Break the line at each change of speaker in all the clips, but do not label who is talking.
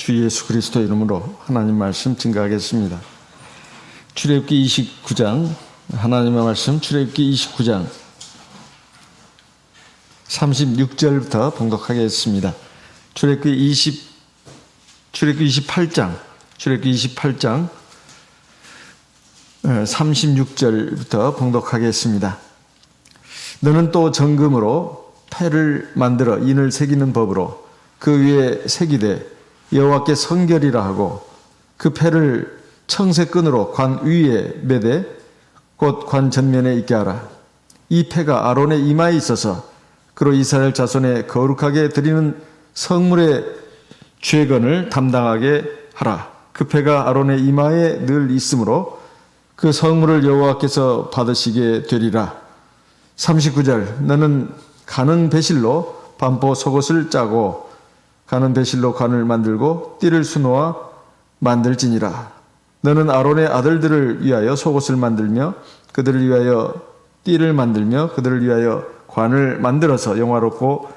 주 예수 그리스도 이름으로 하나님 말씀 증거하겠습니다. 출애굽기 29장 하나님의 말씀 출애굽기 29장 36절부터 봉독하겠습니다. 출애굽기 28장 36절부터 봉독하겠습니다. 너는 또 정금으로 패를 만들어 인을 새기는 법으로 그 위에 새기되 여호와께 성결이라 하고 그 패를 청새끈으로 관 위에 매되 곧 관 전면에 있게 하라. 이 패가 아론의 이마에 있어서 그로 이스라엘 자손의 거룩하게 드리는 성물의 죄건을 담당하게 하라. 그 패가 아론의 이마에 늘 있으므로 그 성물을 여호와께서 받으시게 되리라. 39절 너는 가는 배실로 반포 속옷을 짜고 가는 배실로 관을 만들고 띠를 수놓아 만들지니라. 너는 아론의 아들들을 위하여 속옷을 만들며 그들을 위하여 띠를 만들며 그들을 위하여 관을 만들어서 영화롭고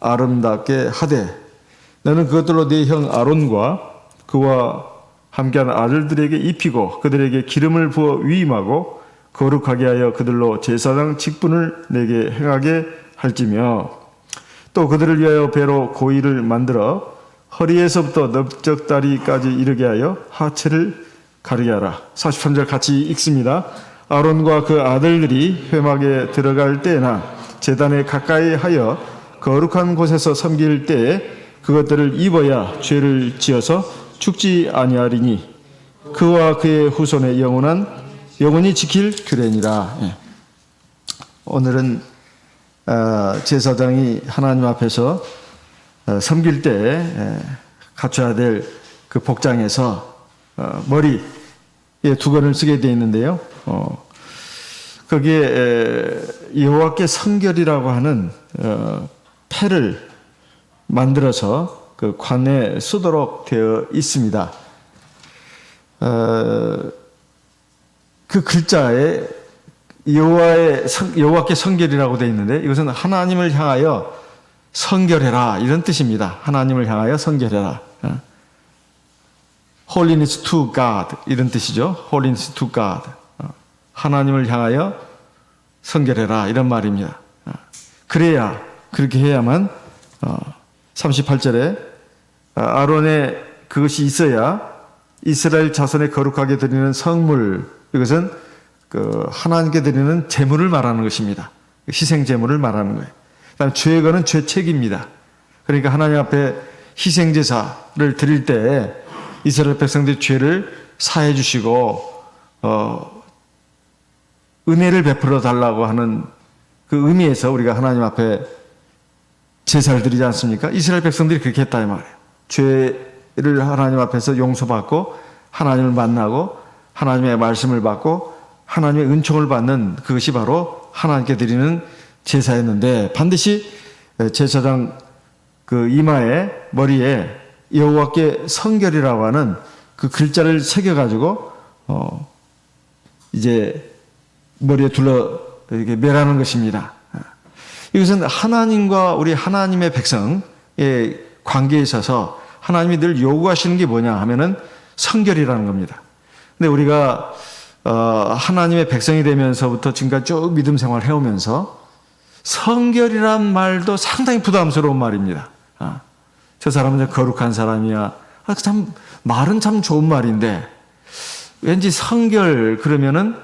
아름답게 하되 너는 그것들로 네 형 아론과 그와 함께한 아들들에게 입히고 그들에게 기름을 부어 위임하고 거룩하게 하여 그들로 제사장 직분을 내게 행하게 할지며 또 그들을 위하여 배로 고이를 만들어 허리에서부터 넓적다리까지 이르게 하여 하체를 가리게 하라. 43절 같이 읽습니다. 아론과 그 아들들이 회막에 들어갈 때나 제단에 가까이 하여 거룩한 곳에서 섬길 때에 그것들을 입어야 죄를 지어서 죽지 아니하리니 그와 그의 후손의 영원히 지킬 규례니라. 오늘은 제사장이 하나님 앞에서 섬길 때 갖춰야 될 그 복장에서 머리에 두건을 쓰게 되어 있는데요. 거기에 여호와께 성결이라고 하는 패를 만들어서 그 관에 쓰도록 되어 있습니다. 그 글자에 여호와께 성결이라고 되어 있는데 이것은 하나님을 향하여 성결해라 이런 뜻입니다. 하나님을 향하여 성결해라. Holiness to God 이런 뜻이죠. Holiness to God. 하나님을 향하여 성결해라 이런 말입니다. 그래야 그렇게 해야만 38절에 아론의 그것이 있어야 이스라엘 자손의 거룩하게 드리는 성물 이것은 그 하나님께 드리는 제물을 말하는 것입니다. 희생 제물을 말하는 거예요. 그다음 죄거는 죄책입니다. 그러니까 하나님 앞에 희생 제사를 드릴 때 이스라엘 백성들의 죄를 사해 주시고 은혜를 베풀어 달라고 하는 그 의미에서 우리가 하나님 앞에 제사를 드리지 않습니까? 이스라엘 백성들이 그렇게 했다 이 말이에요. 죄를 하나님 앞에서 용서받고 하나님을 만나고 하나님의 말씀을 받고 하나님의 은총을 받는 그것이 바로 하나님께 드리는 제사였는데 반드시 제사장 그 이마에 머리에 여호와께 성결이라고 하는 그 글자를 새겨가지고 이제 머리에 둘러 이렇게 매라는 것입니다. 이것은 하나님과 우리 하나님의 백성의 관계에 있어서 하나님이 늘 요구하시는 게 뭐냐 하면은 성결이라는 겁니다. 근데 우리가 하나님의 백성이 되면서부터 지금까지 쭉 믿음 생활을 해오면서 성결이란 말도 상당히 부담스러운 말입니다. 저 사람은 거룩한 사람이야. 참 말은 참 좋은 말인데 왠지 성결 그러면은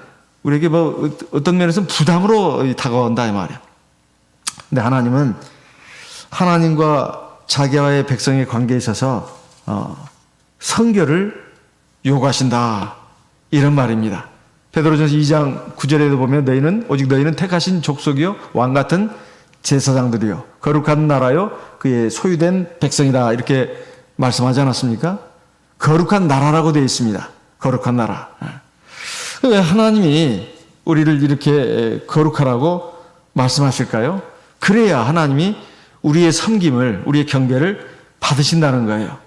우리에게 뭐 어떤 면에서는 부담으로 다가온다 이 말이야. 근데 하나님은 하나님과 자기와의 백성의 관계에 있어서 성결을 요구하신다 이런 말입니다. 베드로전서 2장 9절에도 보면 오직 너희는 택하신 족속이요 왕 같은 제사장들이요 거룩한 나라요 그의 소유된 백성이다 이렇게 말씀하지 않았습니까? 거룩한 나라라고 되어 있습니다. 거룩한 나라. 왜 하나님이 우리를 이렇게 거룩하라고 말씀하실까요? 그래야 하나님이 우리의 섬김을 우리의 경배를 받으신다는 거예요.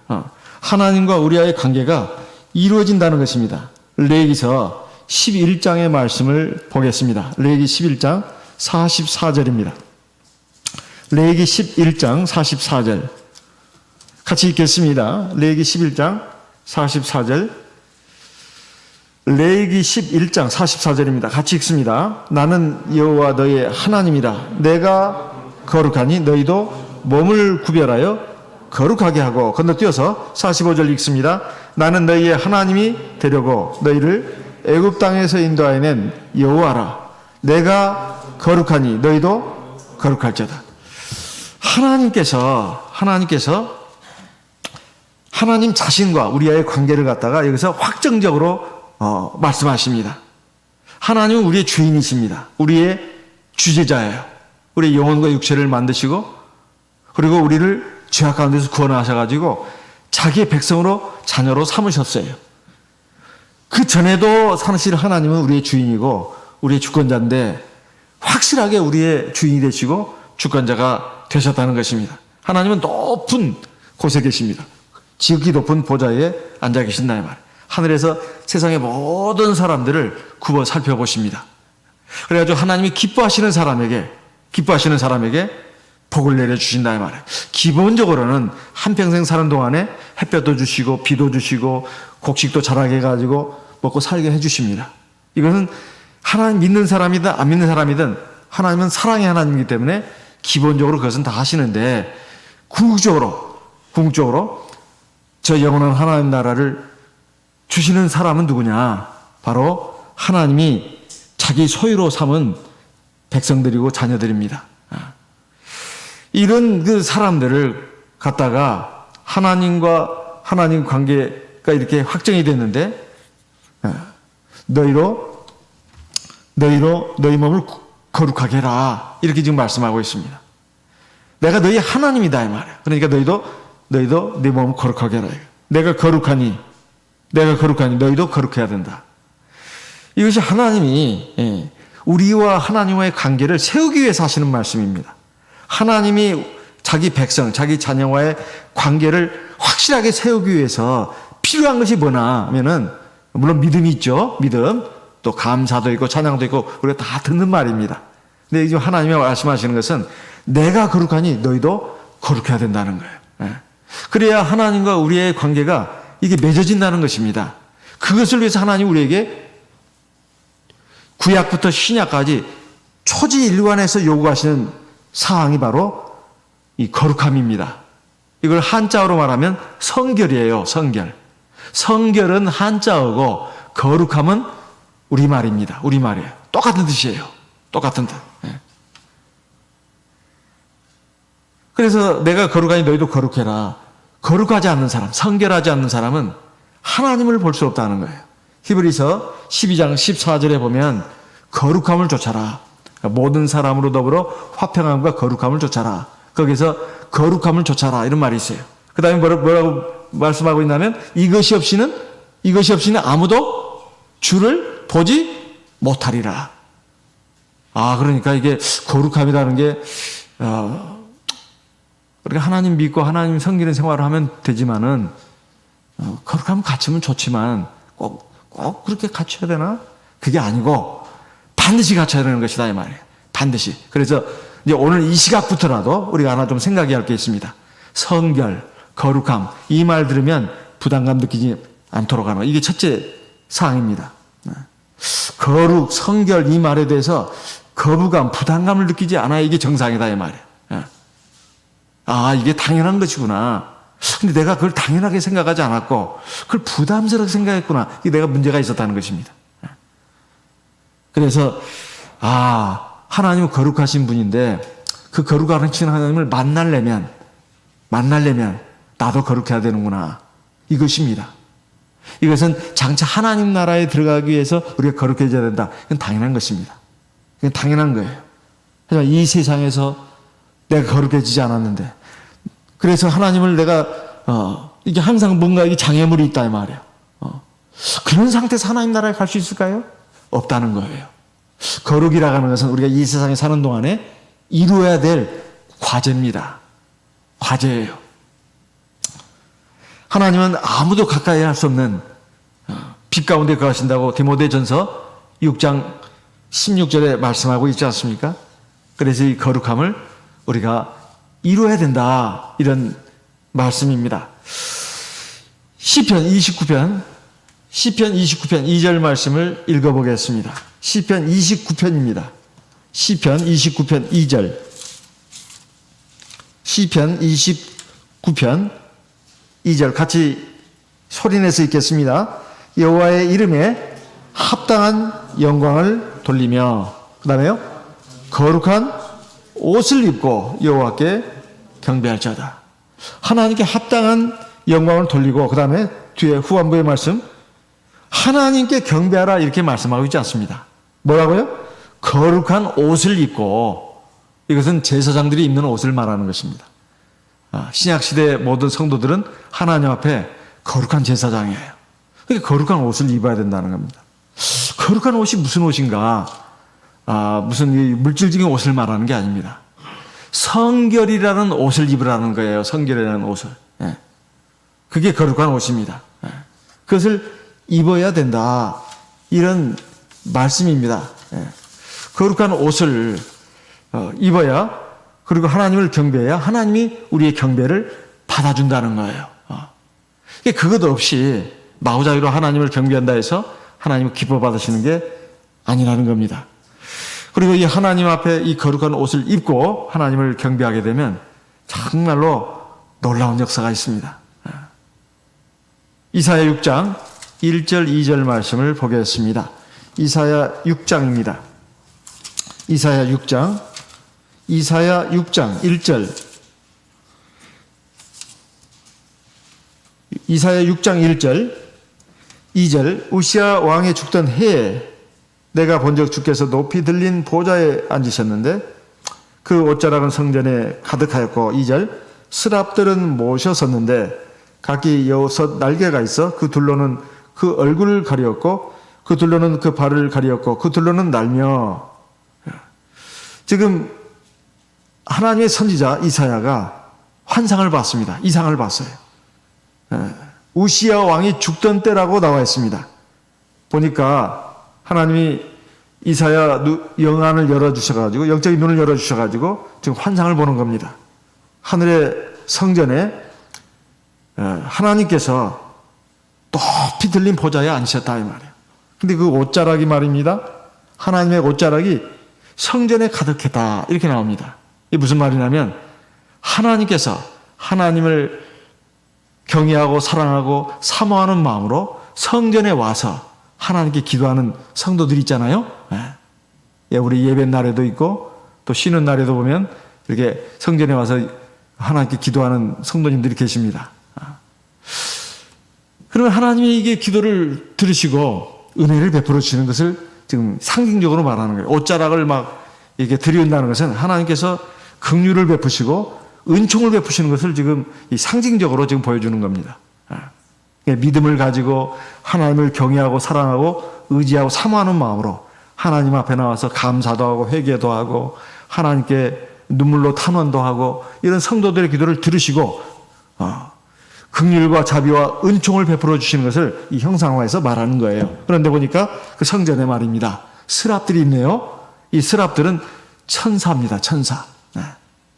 하나님과 우리와의 관계가 이루어진다는 것입니다. 레위기서 11장의 말씀을 보겠습니다. 레위기 11장 44절입니다. 레위기 11장 44절 같이 읽겠습니다. 레위기 11장 44절. 레위기 11장 44절입니다. 같이 읽습니다. 나는 여호와 너의 하나님이라. 내가 거룩하니 너희도 몸을 구별하여 거룩하게 하고. 건너뛰어서 45절 읽습니다. 나는 너희의 하나님이 되려고 너희를 애굽 땅에서 인도하여낸 여호와라. 내가 거룩하니 너희도 거룩할지어다. 하나님께서 하나님 자신과 우리와의 관계를 갖다가 여기서 확정적으로 말씀하십니다. 하나님은 우리의 주인이십니다. 우리의 주제자예요. 우리의 영혼과 육체를 만드시고 그리고 우리를 죄악 가운데서 구원하셔가지고 자기의 백성으로 자녀로 삼으셨어요. 그 전에도 사실 하나님은 우리의 주인이고 우리의 주권자인데 확실하게 우리의 주인이 되시고 주권자가 되셨다는 것입니다. 하나님은 높은 곳에 계십니다. 지극히 높은 보좌에 앉아 계신다 이 말이에요. 하늘에서 세상의 모든 사람들을 굽어 살펴보십니다. 그래가지고 하나님이 기뻐하시는 사람에게 복을 내려주신다 이 말이에요. 기본적으로는 한평생 사는 동안에 햇볕도 주시고 비도 주시고 곡식도 자라게 해가지고 먹고 살게 해주십니다. 이것은 하나님 믿는 사람이든 안 믿는 사람이든 하나님은 사랑의 하나님이기 때문에 기본적으로 그것은 다 하시는데 궁극적으로 저 영원한 하나님 나라를 주시는 사람은 누구냐? 바로 하나님이 자기 소유로 삼은 백성들이고 자녀들입니다. 이런 그 사람들을 갖다가 하나님과 하나님 관계가 이렇게 확정이 됐는데 너희로 너희 몸을 거룩하게 해라. 이렇게 지금 말씀하고 있습니다. 내가 너희 하나님이다 이 말이야. 그러니까 너희도 네 몸을 거룩하게 해라. 내가 거룩하니 너희도 거룩해야 된다. 이것이 하나님이 우리와 하나님과의 관계를 세우기 위해서 하시는 말씀입니다. 하나님이 자기 백성, 자기 자녀와의 관계를 확실하게 세우기 위해서 필요한 것이 뭐냐 하면은 물론 믿음이 있죠. 믿음. 또 감사도 있고 찬양도 있고 우리가 다 듣는 말입니다. 근데 지금 하나님이 말씀하시는 것은 내가 거룩하니 너희도 거룩해야 된다는 거예요. 그래야 하나님과 우리의 관계가 이게 맺어진다는 것입니다. 그것을 위해서 하나님 우리에게 구약부터 신약까지 초지일관해서 요구하시는 사항이 바로 이 거룩함입니다. 이걸 한자어로 말하면 성결이에요. 성결은 한자어고 거룩함은 우리말입니다. 우리말이에요. 똑같은 뜻이에요. 똑같은 뜻. 그래서 내가 거룩하니 너희도 거룩해라. 거룩하지 않는 사람, 성결하지 않는 사람은 하나님을 볼 수 없다는 거예요. 히브리서 12장 14절에 보면 거룩함을 좇아라. 모든 사람으로 더불어 화평함과 거룩함을 좇아라. 거기서 거룩함을 좇아라 이런 말이 있어요. 그 다음에 뭐라고 말씀하고 있냐면 이것이 없이는 아무도 주를 보지 못하리라. 그러니까 이게 거룩함이라는 게 그러니까 하나님 믿고 하나님 섬기는 생활을 하면 되지만은 거룩함 갖추면 좋지만 꼭 그렇게 갖춰야 되나? 그게 아니고 반드시 갖춰야 되는 것이다 이 말이에요. 반드시. 그래서 이제 오늘 이 시각부터라도 우리가 하나 좀 생각해야 할 게 있습니다. 성결, 거룩함 이 말 들으면 부담감 느끼지 않도록 하는 거. 이게 첫째 사항입니다. 거룩, 성결 이 말에 대해서 거부감, 부담감을 느끼지 않아야 이게 정상이다 이 말이에요. 이게 당연한 것이구나. 근데 내가 그걸 당연하게 생각하지 않았고 그걸 부담스럽게 생각했구나. 이게 내가 문제가 있었다는 것입니다. 그래서 하나님은 거룩하신 분인데 그 거룩하신 하나님을 만나려면 나도 거룩해야 되는구나. 이것입니다. 이것은 장차 하나님 나라에 들어가기 위해서 우리가 거룩해져야 된다. 이건 당연한 것입니다. 이건 당연한 거예요. 하지만 이 세상에서 내가 거룩해지지 않았는데 그래서 하나님을 내가 이게 항상 뭔가 이 장애물이 있다 이 말이에요. 그런 상태에서 하나님 나라에 갈 수 있을까요? 없다는 거예요. 거룩이라고 하는 것은 우리가 이 세상에 사는 동안에 이루어야 될 과제입니다. 과제예요. 하나님은 아무도 가까이 할 수 없는 빛 가운데 거하신다고 디모데전서 6장 16절에 말씀하고 있지 않습니까? 그래서 이 거룩함을 우리가 이루어야 된다. 이런 말씀입니다. 시편 29편 2절 말씀을 읽어보겠습니다. 시편 29편입니다. 시편 29편 2절. 시편 29편 2절 같이 소리내서 읽겠습니다. 여호와의 이름에 합당한 영광을 돌리며, 그 다음에요, 거룩한 옷을 입고 여호와께 경배할지어다. 하나님께 합당한 영광을 돌리고, 그 다음에 뒤에 후반부의 말씀, 하나님께 경배하라 이렇게 말씀하고 있지 않습니다. 뭐라고요? 거룩한 옷을 입고, 이것은 제사장들이 입는 옷을 말하는 것입니다. 신약시대 모든 성도들은 하나님 앞에 거룩한 제사장이에요. 그러니까 거룩한 옷을 입어야 된다는 겁니다. 거룩한 옷이 무슨 옷인가? 무슨 물질적인 옷을 말하는 게 아닙니다. 성결이라는 옷을 입으라는 거예요. 성결이라는 옷을. 예. 그게 거룩한 옷입니다. 예. 그것을 입어야 된다. 이런 말씀입니다. 예. 거룩한 옷을 입어야, 그리고 하나님을 경배해야 하나님이 우리의 경배를 받아준다는 거예요. 그것 없이 마구자기로 하나님을 경배한다 해서 하나님을 기뻐 받으시는 게 아니라는 겁니다. 그리고 이 하나님 앞에 이 거룩한 옷을 입고 하나님을 경배하게 되면 정말로 놀라운 역사가 있습니다. 이사야 6장 1절 2절 말씀을 보겠습니다. 이사야 6장입니다. 이사야 6장 1절. 이사야 6장 1절 2절. 우시야 왕이 죽던 해에 내가 본적 주께서 높이 들린 보좌에 앉으셨는데 그 옷자락은 성전에 가득하였고, 2절. 스랍들은 모셔섰는데 각기 6 날개가 있어 그 둘로는 그 얼굴을 가리었고 그 둘로는 그 발을 가리었고 그 둘로는 날며. 지금 하나님의 선지자 이사야가 환상을 봤습니다. 이상을 봤어요. 우시야 왕이 죽던 때라고 나와 있습니다. 보니까 하나님이 이사야 영안을 열어주셔가지고, 영적인 눈을 열어주셔가지고 지금 환상을 보는 겁니다. 하늘의 성전에 하나님께서 높이 들린 보좌에 앉으셨다 이 말이에요. 근데 그 옷자락이 말입니다. 하나님의 옷자락이 성전에 가득했다 이렇게 나옵니다. 이게 무슨 말이냐면 하나님께서 하나님을 경외하고 사랑하고 사모하는 마음으로 성전에 와서 하나님께 기도하는 성도들 있잖아요. 우리 예배 날에도 있고 또 쉬는 날에도 보면 이렇게 성전에 와서 하나님께 기도하는 성도님들이 계십니다. 그러면 하나님이 이게 기도를 들으시고 은혜를 베풀어 주시는 것을 지금 상징적으로 말하는 거예요. 옷자락을 막 이렇게 드리운다는 것은 하나님께서 긍휼을 베푸시고 은총을 베푸시는 것을 지금 이 상징적으로 지금 보여주는 겁니다. 믿음을 가지고 하나님을 경외하고 사랑하고 의지하고 사모하는 마음으로 하나님 앞에 나와서 감사도 하고 회개도 하고 하나님께 눈물로 탄원도 하고 이런 성도들의 기도를 들으시고 긍휼과 자비와 은총을 베풀어 주시는 것을 이 형상화해서 말하는 거예요. 그런데 보니까 그 성전에 말입니다. 스랍들이 있네요. 이 스랍들은 천사입니다. 천사.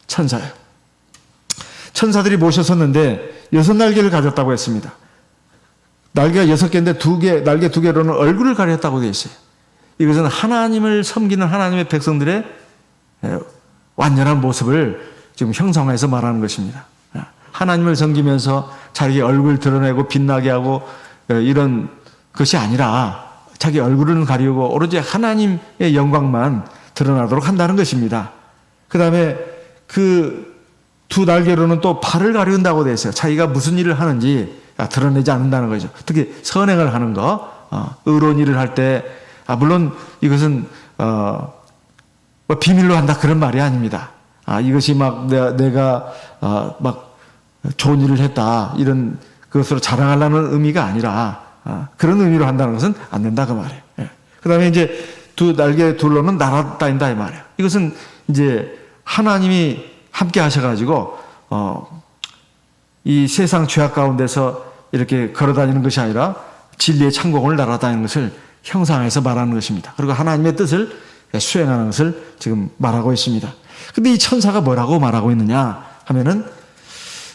천사예요. 천사들이 모셔섰는데 6 날개를 가졌다고 했습니다. 날개가 6개인데 날개 2개로는 얼굴을 가렸다고 되어 있어요. 이것은 하나님을 섬기는 하나님의 백성들의 완전한 모습을 지금 형상화해서 말하는 것입니다. 하나님을 섬기면서 자기 얼굴을 드러내고 빛나게 하고 이런 것이 아니라 자기 얼굴을 가리우고 오로지 하나님의 영광만 드러나도록 한다는 것입니다. 그 다음에 그 2 날개로는 또 발을 가리운다고 되어 있어요. 자기가 무슨 일을 하는지 드러내지 않는다는 거죠. 특히 선행을 하는 거, 의로운 일을 할 때, 물론 이것은 뭐 비밀로 한다 그런 말이 아닙니다. 이것이 막 내가 막 좋은 일을 했다 이런 그것으로 자랑하려는 의미가 아니라 그런 의미로 한다는 것은 안 된다 그 말이에요. 그 다음에 이제 2 날개 둘로는 날아다닌다 이 말이에요. 이것은 이제 하나님이 함께 하셔가지고 이 세상 죄악 가운데서 이렇게 걸어다니는 것이 아니라 진리의 창공을 날아다니는 것을 형상해서 말하는 것입니다. 그리고 하나님의 뜻을 수행하는 것을 지금 말하고 있습니다. 근데 이 천사가 뭐라고 말하고 있느냐 하면은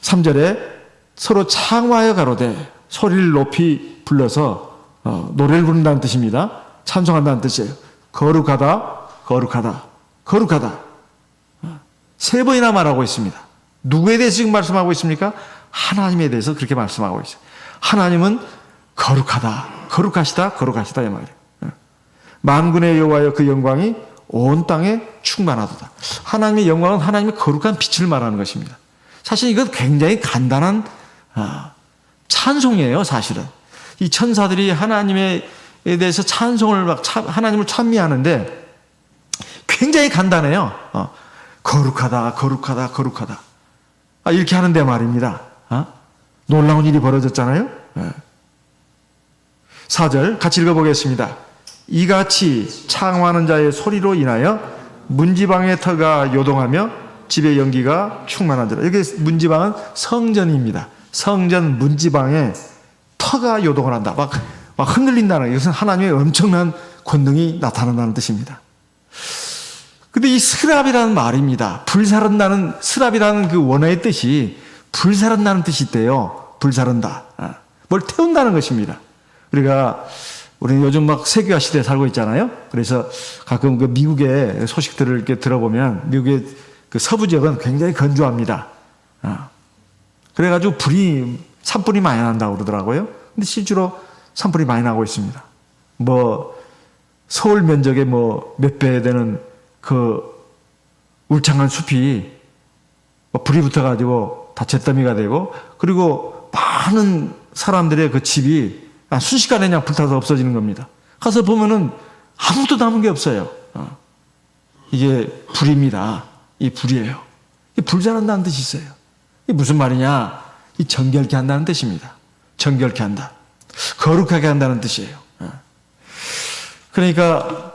3절에 서로 창화하여 가로되 소리를 높이 불러서 노래를 부른다는 뜻입니다. 찬송한다는 뜻이에요. 거룩하다, 거룩하다, 거룩하다. 세 번이나 말하고 있습니다. 누구에 대해서 지금 말씀하고 있습니까? 하나님에 대해서 그렇게 말씀하고 있어요. 하나님은 거룩하다, 거룩하시다, 거룩하시다 이 말이에요. 만군의 여호와여 그 영광이 온 땅에 충만하도다. 하나님의 영광은 하나님의 거룩한 빛을 말하는 것입니다. 사실 이건 굉장히 간단한 찬송이에요. 사실은 이 천사들이 하나님에 대해서 찬송을 하나님을 찬미하는데 굉장히 간단해요. 거룩하다, 거룩하다, 거룩하다. 이렇게 하는데 말입니다. 놀라운 일이 벌어졌잖아요. 4절 같이 읽어보겠습니다. 이같이 창화하는 자의 소리로 인하여 문지방의 터가 요동하며 집의 연기가 충만하더라. 여기 문지방은 성전입니다. 성전 문지방에 터가 요동을 한다. 막 흔들린다는, 이것은 하나님의 엄청난 권능이 나타난다는 뜻입니다. 근데 이 스랍이라는 말입니다. 불사른다는, 스랍이라는 그 원어의 뜻이 불사른다는 뜻이 있대요. 불사른다. 뭘 태운다는 것입니다. 우리는 요즘 막 세계화 시대에 살고 있잖아요. 그래서 가끔 그 미국의 소식들을 이렇게 들어보면 미국의 그 서부 지역은 굉장히 건조합니다. 그래가지고 산불이 많이 난다고 그러더라고요. 근데 실제로 산불이 많이 나고 있습니다. 서울 면적의 몇 배 되는 그 울창한 숲이 불이 붙어가지고 다 잿더미가 되고, 그리고 많은 사람들의 그 집이 순식간에 그냥 불타서 없어지는 겁니다. 가서 보면은 아무것도 남은 게 없어요. 이게 불입니다. 이 불이에요. 이 불자란다는 뜻이 있어요. 이게 무슨 말이냐? 이 정결케 한다는 뜻입니다. 정결케 한다. 거룩하게 한다는 뜻이에요. 그러니까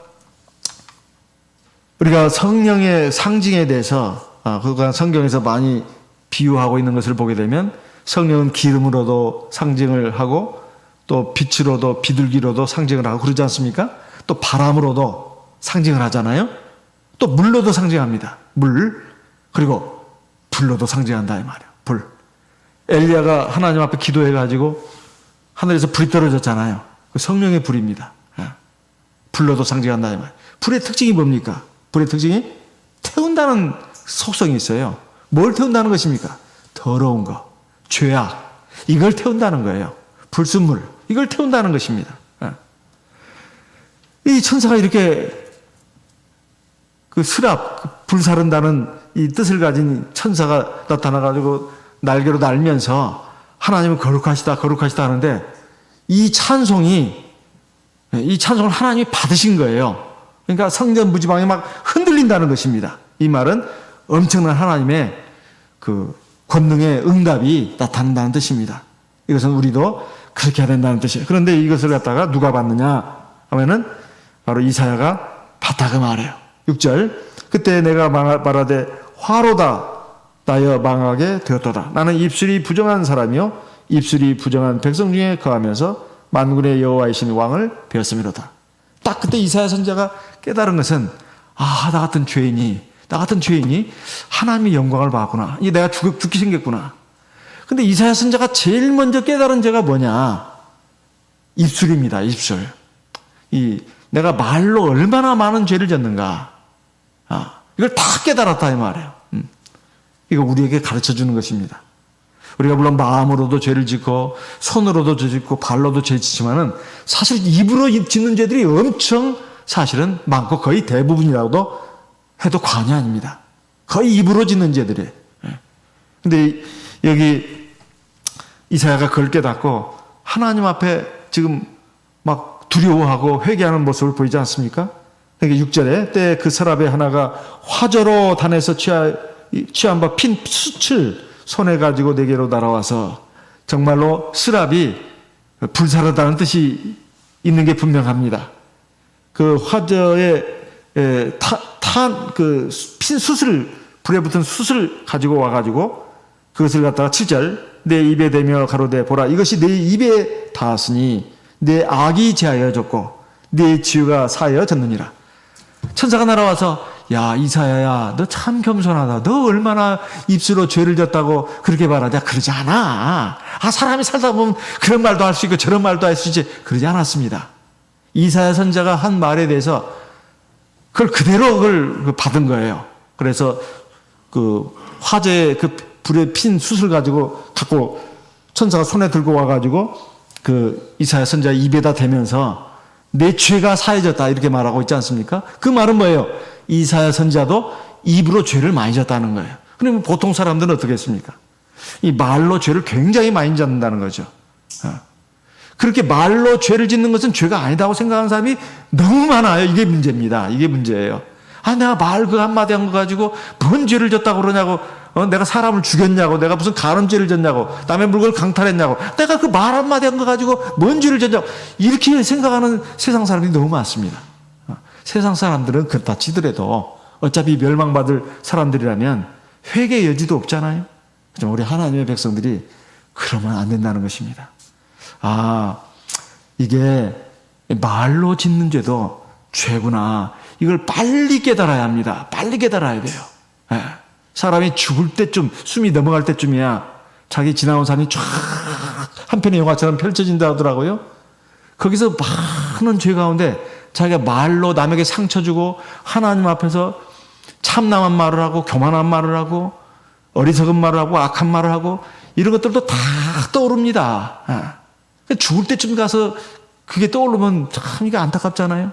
우리가 성령의 상징에 대해서 그가 성경에서 많이 비유하고 있는 것을 보게 되면 성령은 기름으로도 상징을 하고 또 빛으로도 비둘기로도 상징을 하고 그러지 않습니까? 또 바람으로도 상징을 하잖아요. 또 물로도 상징합니다. 물, 그리고 불로도 상징한다 이 말이에요. 불. 엘리야가 하나님 앞에 기도해가지고 하늘에서 불이 떨어졌잖아요. 그 성령의 불입니다. 불로도 상징한다 이 말이에요. 불의 특징이 뭡니까? 불의 특징이 태운다는 속성이 있어요. 뭘 태운다는 것입니까? 더러운 거, 죄악, 이걸 태운다는 거예요. 불순물, 이걸 태운다는 것입니다. 이 천사가 이렇게 그 스랍, 불사른다는 이 뜻을 가진 천사가 나타나가지고 날개로 날면서 하나님은 거룩하시다, 거룩하시다 하는데 이 찬송을 하나님이 받으신 거예요. 그러니까 성전 무지방이 막 흔들린다는 것입니다. 이 말은 엄청난 하나님의 그 권능의 응답이 나타난다는 뜻입니다. 이것은 우리도 그렇게 해야 된다는 뜻이에요. 그런데 이것을 갖다가 누가 받느냐 하면은 바로 이사야가 받다 그 말이에요. 6절 그때 내가 말하되 화로다 나여 망하게 되었도다. 나는 입술이 부정한 사람이요 입술이 부정한 백성 중에 거하면서 만군의 여호와이신 왕을 배웠음이로다. 딱 그때 이사야 선지자가 깨달은 것은 나 같은 죄인이 하나님의 영광을 봤구나. 이게 내가 죽기 생겼구나. 근데 이사야 선지자가 제일 먼저 깨달은 죄가 뭐냐? 입술입니다. 입술. 내가 말로 얼마나 많은 죄를 졌는가. 이걸 다 깨달았다 이 말이에요. 이거 우리에게 가르쳐 주는 것입니다. 우리가 물론 마음으로도 죄를 짓고 손으로도 죄 짓고 발로도 죄 짓지만은 사실 입으로 짓는 죄들이 엄청 사실은 많고 거의 대부분이라고도 해도 과언이 아닙니다. 거의 입으로 짓는 죄들이에요. 근데 여기 이사야가 그걸 깨닫고 하나님 앞에 지금 막 두려워하고 회개하는 모습을 보이지 않습니까? 그러니까 6절에 때 그 서랍의 하나가 화저로 단에서 취한 바 핀 숯을 손에 가지고 내게로 날아와서 정말로 스랍이 불사르다는 뜻이 있는 게 분명합니다. 그 화저에 그 핀 숯을 불에 붙은 숯을 가지고 와가지고 그것을 갖다가 7절 내 입에 대며 가로되 보라 이것이 내 입에 닿았으니 내 악이 제하여졌고 내 지유가 사하여졌느니라. 천사가 날아와서 야, 이사야야, 너 참 겸손하다. 너 얼마나 입술로 죄를 졌다고 그렇게 말하냐? 그러지 않아. 사람이 살다 보면 그런 말도 할 수 있고 저런 말도 할 수 있지. 그러지 않았습니다. 이사야 선지자가 한 말에 대해서 그걸 그대로 그걸 받은 거예요. 그래서 그 화재 그 불에 핀 숯을 갖고 천사가 손에 들고 와가지고 그 이사야 선지자 입에다 대면서 내 죄가 사해졌다 이렇게 말하고 있지 않습니까? 그 말은 뭐예요? 이사야 선지자도 입으로 죄를 많이 졌다는 거예요. 그러면 보통 사람들은 어떻게 했습니까? 이 말로 죄를 굉장히 많이 짓는다는 거죠. 그렇게 말로 죄를 짓는 것은 죄가 아니다고 생각하는 사람이 너무 많아요. 이게 문제입니다. 이게 문제예요. 내가 말 그 한마디 한 거 가지고 뭔 죄를 졌다고 그러냐고, 내가 사람을 죽였냐고, 내가 무슨 가늠죄를 졌냐고, 남의 물건을 강탈했냐고, 내가 그 말 한마디 한 거 가지고 뭔 죄를 졌냐고, 이렇게 생각하는 세상 사람들이 너무 많습니다. 세상 사람들은 그렇다 치더라도 어차피 멸망받을 사람들이라면 회개의 여지도 없잖아요. 우리 하나님의 백성들이 그러면 안 된다는 것입니다. 이게 말로 짓는 죄도 죄구나. 이걸 빨리 깨달아야 합니다. 빨리 깨달아야 돼요. 사람이 죽을 때쯤, 숨이 넘어갈 때쯤이야 자기 지나온 삶이 쫙 한편의 영화처럼 펼쳐진다 하더라고요. 거기서 많은 죄 가운데 자기가 말로 남에게 상처 주고 하나님 앞에서 참남한 말을 하고 교만한 말을 하고 어리석은 말을 하고 악한 말을 하고 이런 것들도 다 떠오릅니다. 죽을 때쯤 가서 그게 떠오르면 참 이게 안타깝잖아요.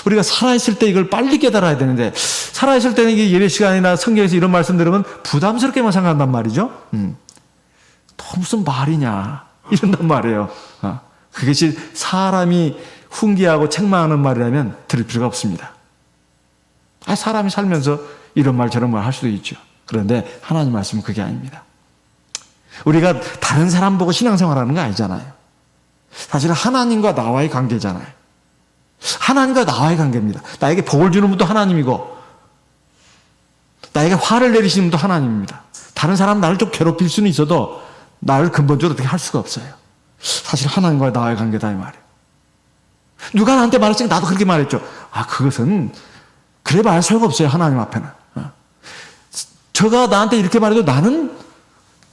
우리가 살아있을 때 이걸 빨리 깨달아야 되는데, 살아있을 때는 이게 예배 시간이나 성경에서 이런 말씀 들으면 부담스럽게만 생각한단 말이죠. 또 무슨 말이냐 이런단 말이에요. 그것이 사람이 훈계하고 책망하는 말이라면 들을 필요가 없습니다. 사람이 살면서 이런 말 저런 말 할 수도 있죠. 그런데 하나님 말씀은 그게 아닙니다. 우리가 다른 사람 보고 신앙생활하는 거 아니잖아요. 사실은 하나님과 나와의 관계잖아요. 하나님과 나와의 관계입니다. 나에게 복을 주는 분도 하나님이고 나에게 화를 내리시는 분도 하나님입니다. 다른 사람 나를 좀 괴롭힐 수는 있어도 나를 근본적으로 어떻게 할 수가 없어요. 사실 하나님과 나와의 관계다 이 말이에요. 누가 나한테 말했으니까 나도 그렇게 말했죠. 그것은 그래 봐야 소용 없어요. 하나님 앞에는. 저가 나한테 이렇게 말해도 나는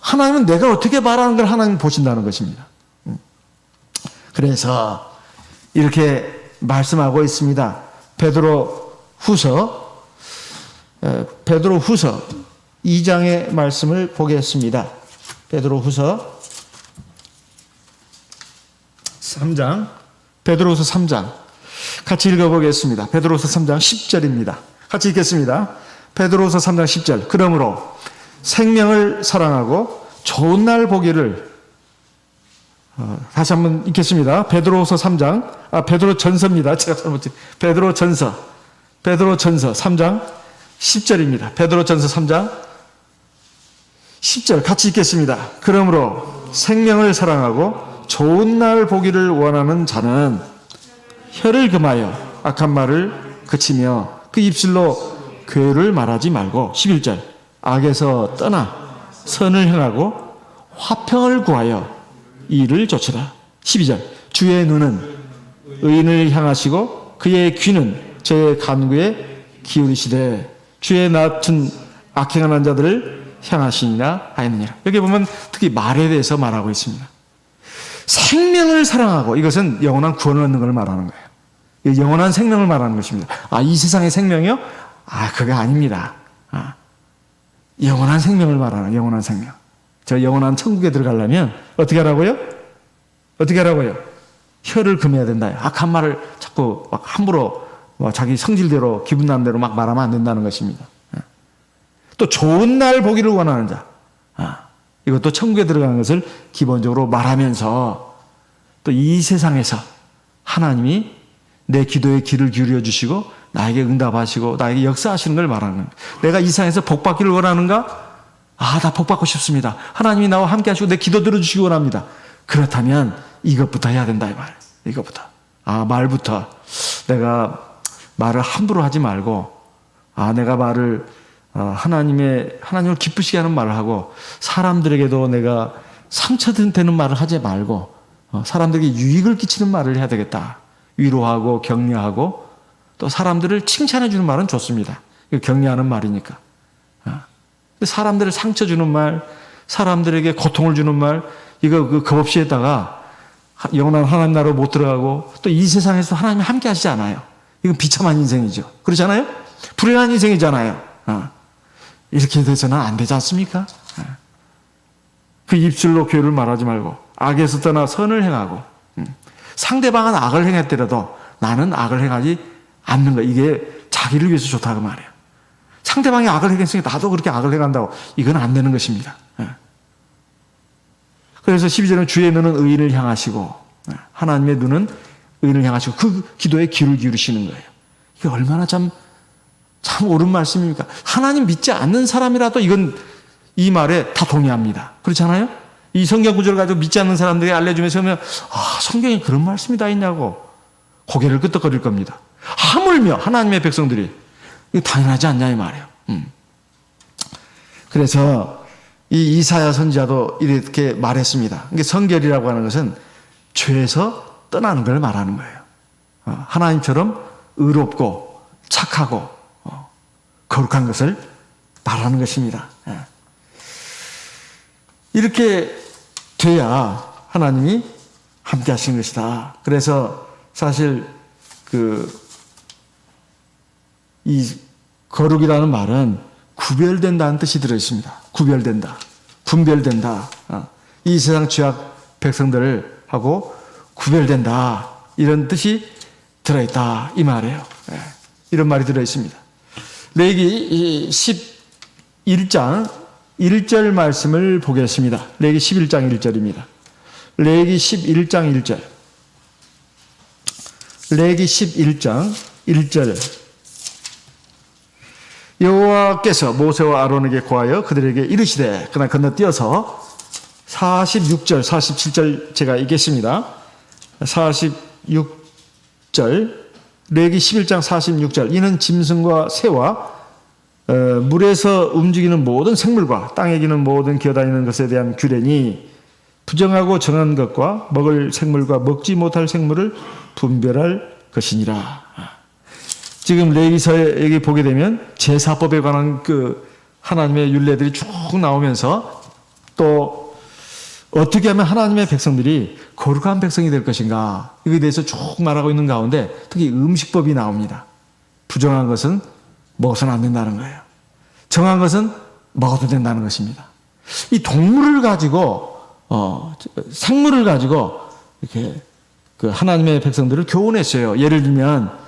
하나님은 내가 어떻게 말하는 걸 하나님 보신다는 것입니다. 그래서 이렇게 말씀하고 있습니다. 베드로 후서 2장의 말씀을 보겠습니다. 베드로 후서 3장, 베드로후서 3장 같이 읽어보겠습니다. 베드로후서 3장 10절입니다. 같이 읽겠습니다. 베드로후서 3장 10절. 그러므로 생명을 사랑하고 좋은 날 보기를 다시 한번 읽겠습니다. 베드로후서 3장, 베드로전서입니다. 제가 잘못했 베드로전서 3장 10절입니다. 베드로전서 3장 10절 같이 읽겠습니다. 그러므로 생명을 사랑하고 좋은 날 보기를 원하는 자는 혀를 금하여 악한 말을 그치며 그 입술로 괴를 말하지 말고 11절 악에서 떠나 선을 행하고 화평을 구하여 이를 좇으라. 12절 주의 눈은 의인을 향하시고 그의 귀는 저의 간구에 기울이시되 주의 낮은 악행하는 자들을 향하시니라 하였느니라. 여기 보면 특히 말에 대해서 말하고 있습니다. 생명을 사랑하고, 이것은 영원한 구원을 얻는 걸 말하는 거예요. 영원한 생명을 말하는 것입니다. 이 세상의 생명이요? 그게 아닙니다. 영원한 생명을 말하는 영원한 생명. 저 영원한 천국에 들어가려면 어떻게 하라고요? 어떻게 하라고요? 혀를 금해야 된다. 악한 말을 자꾸 막 함부로 자기 성질대로 기분 나는 대로 막 말하면 안 된다는 것입니다. 또 좋은 날 보기를 원하는 자. 이것도 천국에 들어가는 것을 기본적으로 말하면서 또 이 세상에서 하나님이 내 기도에 귀를 기울여 주시고 나에게 응답하시고 나에게 역사하시는 걸 말하는 거예요. 내가 이 세상에서 복 받기를 원하는가? 나 복 받고 싶습니다. 하나님이 나와 함께 하시고 내 기도 들어주시기 원합니다. 그렇다면 이것부터 해야 된다 이 말이에요. 이것부터. 말부터 내가 말을 함부로 하지 말고 내가 말을 하나님을 기쁘시게 하는 말을 하고 사람들에게도 내가 상처되는 말을 하지 말고 사람들에게 유익을 끼치는 말을 해야 되겠다. 위로하고 격려하고 또 사람들을 칭찬해 주는 말은 좋습니다. 격려하는 말이니까. 사람들을 상처 주는 말, 사람들에게 고통을 주는 말, 이거 겁 없이 했다가 영원한 하나님 나라로 못 들어가고 또 이 세상에서 하나님이 함께 하시지 않아요. 이건 비참한 인생이죠. 그렇잖아요? 불행한 인생이잖아요. 이렇게 돼서는 안 되지 않습니까? 그 입술로 교회를 말하지 말고 악에서 떠나 선을 행하고 상대방은 악을 행했더라도 나는 악을 행하지 않는 거. 이게 자기를 위해서 좋다고 말이에요. 상대방이 악을 행했으니까 나도 그렇게 악을 행한다고. 이건 안 되는 것입니다. 그래서 12절은 주의 눈은 의인을 향하시고 하나님의 눈은 의인을 향하시고 그 기도에 귀를 기울이시는 거예요. 이게 얼마나 참 옳은 말씀입니까? 하나님 믿지 않는 사람이라도 이건 이 말에 다 동의합니다. 그렇잖아요? 이 성경 구절을 가지고 믿지 않는 사람들이 알려주면서 하면 성경에 그런 말씀이 다 있냐고 고개를 끄덕거릴 겁니다. 하물며 하나님의 백성들이 이거 당연하지 않냐 이 말이에요. 그래서 이 이사야 선지자도 이렇게 말했습니다. 이게 성결이라고 하는 것은 죄에서 떠나는 걸 말하는 거예요. 하나님처럼 의롭고 착하고 거룩한 것을 말하는 것입니다. 이렇게 돼야 하나님이 함께 하시는 것이다. 그래서 사실 이 거룩이라는 말은 구별된다는 뜻이 들어있습니다. 구별된다. 분별된다. 이 세상 죄악 백성들을 하고 구별된다. 이런 뜻이 들어있다. 이 말이에요. 이런 말이 들어있습니다. 레위기 11장 1절 말씀을 보겠습니다. 레위기 11장 1절입니다. 레위기 11장 1절. 레위기 11장 1절. 여호와께서 모세와 아론에게 고하여 그들에게 이르시되, 그날 건너뛰어서 46절, 47절 제가 읽겠습니다. 46절, 레위기 11장 46절. 이는 짐승과 새와 물에서 움직이는 모든 생물과 땅에 기는 모든 기어다니는 것에 대한 규례니 부정하고 정한 것과 먹을 생물과 먹지 못할 생물을 분별할 것이니라. 지금 레위기서에 여기 보게 되면 제사법에 관한 그 하나님의 율례들이 쭉 나오면서 또 어떻게 하면 하나님의 백성들이 거룩한 백성이 될 것인가, 이거에 대해서 쭉 말하고 있는 가운데 특히 음식법이 나옵니다. 부정한 것은 먹어서는 안 된다는 거예요. 정한 것은 먹어도 된다는 것입니다. 이 동물을 가지고 생물을 가지고 이렇게 그 하나님의 백성들을 교훈했어요. 예를 들면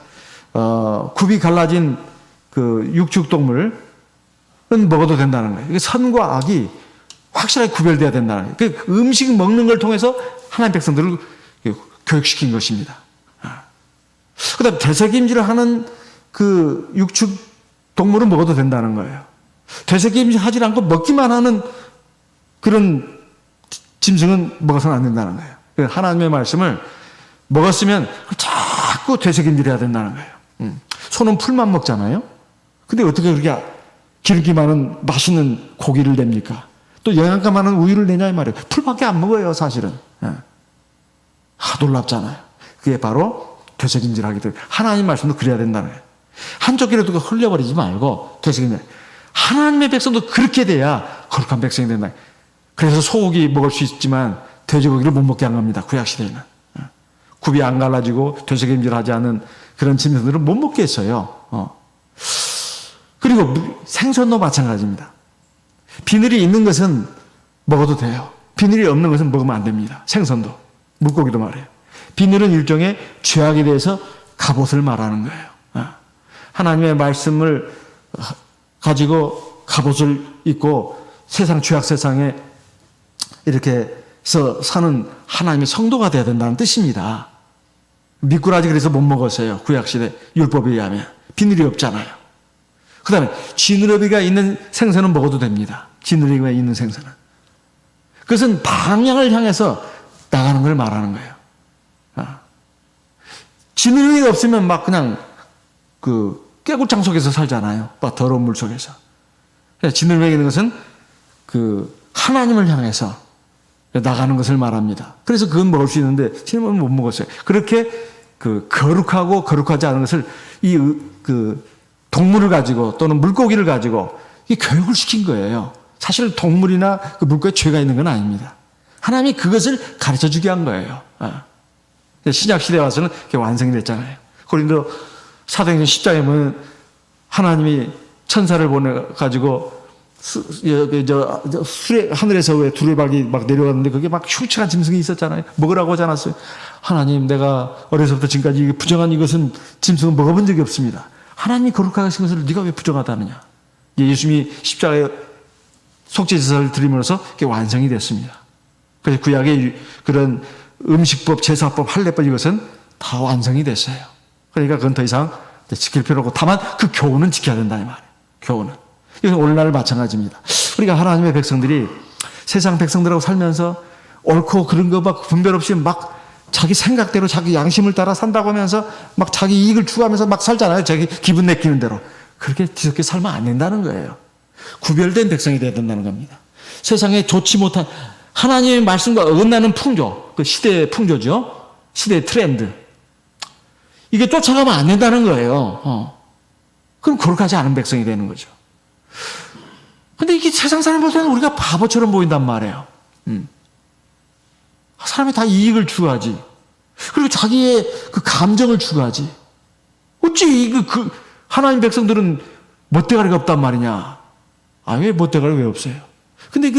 굽이 갈라진 그 육축동물은 먹어도 된다는 거예요. 이게 선과 악이 확실하게 구별돼야 된다는 거예요. 그 음식 먹는 걸 통해서 하나님 백성들을 교육시킨 것입니다. 그 다음 되새김질을 하는 그 육축동물은 먹어도 된다는 거예요. 되새김질 하지 않고 먹기만 하는 그런 짐승은 먹어서는 안 된다는 거예요. 하나님의 말씀을 먹었으면 자꾸 되새김질 해야 된다는 거예요. 소는 풀만 먹잖아요. 근데 어떻게 그렇게 기름기 많은 맛있는 고기를 냅니까? 또 영양가 많은 우유를 내냐 이 말이에요. 풀밖에 안 먹어요 사실은. 놀랍잖아요. 그게 바로 되새김질하기 때문에 하나님 말씀도 그래야 된다는 거예요. 한쪽이라도 흘려버리지 말고 되새김질. 하나님의 백성도 그렇게 돼야 거룩한 백성이 된다. 그래서 소고기 먹을 수 있지만 돼지고기를 못 먹게 한 겁니다. 구약시대에는. 굽이 안 갈라지고 되새김질하지 않은 그런 짐승들은 못 먹게 했어요. 그리고 생선도 마찬가지입니다. 비늘이 있는 것은 먹어도 돼요. 비늘이 없는 것은 먹으면 안 됩니다. 생선도, 물고기도 말이에요. 비늘은 일종의 죄악에 대해서 갑옷을 말하는 거예요. 하나님의 말씀을 가지고 갑옷을 입고 세상 죄악 세상에 이렇게 해서 사는 하나님의 성도가 되어야 된다는 뜻입니다. 미꾸라지 그래서 못 먹었어요. 구약시대 율법에 의하면. 비늘이 없잖아요. 그 다음에 지느러미가 있는 생선은 먹어도 됩니다. 지느러미가 있는 생선은. 그것은 방향을 향해서 나가는 걸 말하는 거예요. 지느러미가 없으면 막 그냥 그 깨구창 속에서 살잖아요. 막 더러운 물 속에서. 지느러미가 있는 것은 그 하나님을 향해서 나가는 것을 말합니다. 그래서 그건 먹을 수 있는데 지금은 못 먹었어요. 그렇게 그 거룩하고 거룩하지 않은 것을 그 동물을 가지고 또는 물고기를 가지고 이 교육을 시킨 거예요. 사실 동물이나 그 물고기에 죄가 있는 건 아닙니다. 하나님이 그것을 가르쳐 주게 한 거예요. 신약 시대에 와서는 그게 완성이 됐잖아요. 고린도 사도행전 10장에 보면 하나님이 천사를 보내가지고 하늘에서 왜 두레박이 막 내려왔는데 그게 막 흉측한 짐승이 있었잖아요. 먹으라고 하지 않았어요. 하나님, 내가 어려서부터 지금까지 부정한 이것은 짐승은 먹어본 적이 없습니다. 하나님이 거룩하게 하신 것을 네가 왜 부정하다느냐. 예수님이 십자가에 속죄제사를 드림으로써 그게 완성이 됐습니다. 그래서 구약의 그런 음식법, 제사법, 할례법 이것은 다 완성이 됐어요. 그러니까 그건 더 이상 지킬 필요 없고 다만 그 교훈은 지켜야 된다 이 말이에요. 교훈은. 이것은 오늘날 마찬가지입니다. 우리가 하나님의 백성들이 세상 백성들하고 살면서 옳고 그런 거 막 분별 없이 막 자기 생각대로 자기 양심을 따라 산다고 하면서 막 자기 이익을 추구하면서 막 살잖아요. 자기 기분 내키는 대로. 그렇게 뒤섞여 살면 안 된다는 거예요. 구별된 백성이 되어야 된다는 겁니다. 세상에 좋지 못한 하나님의 말씀과 어긋나는 풍조, 그 시대의 풍조죠. 시대의 트렌드. 이게 쫓아가면 안 된다는 거예요. 그럼 거룩하지 않은 백성이 되는 거죠. 근데 이게 세상 사람 볼 때는 우리가 바보처럼 보인단 말이에요. 사람이 다 이익을 추구하지. 그리고 자기의 그 감정을 추구하지. 어찌 하나님 백성들은 멋대가리가 없단 말이냐. 왜 멋대가리 왜 없어요? 근데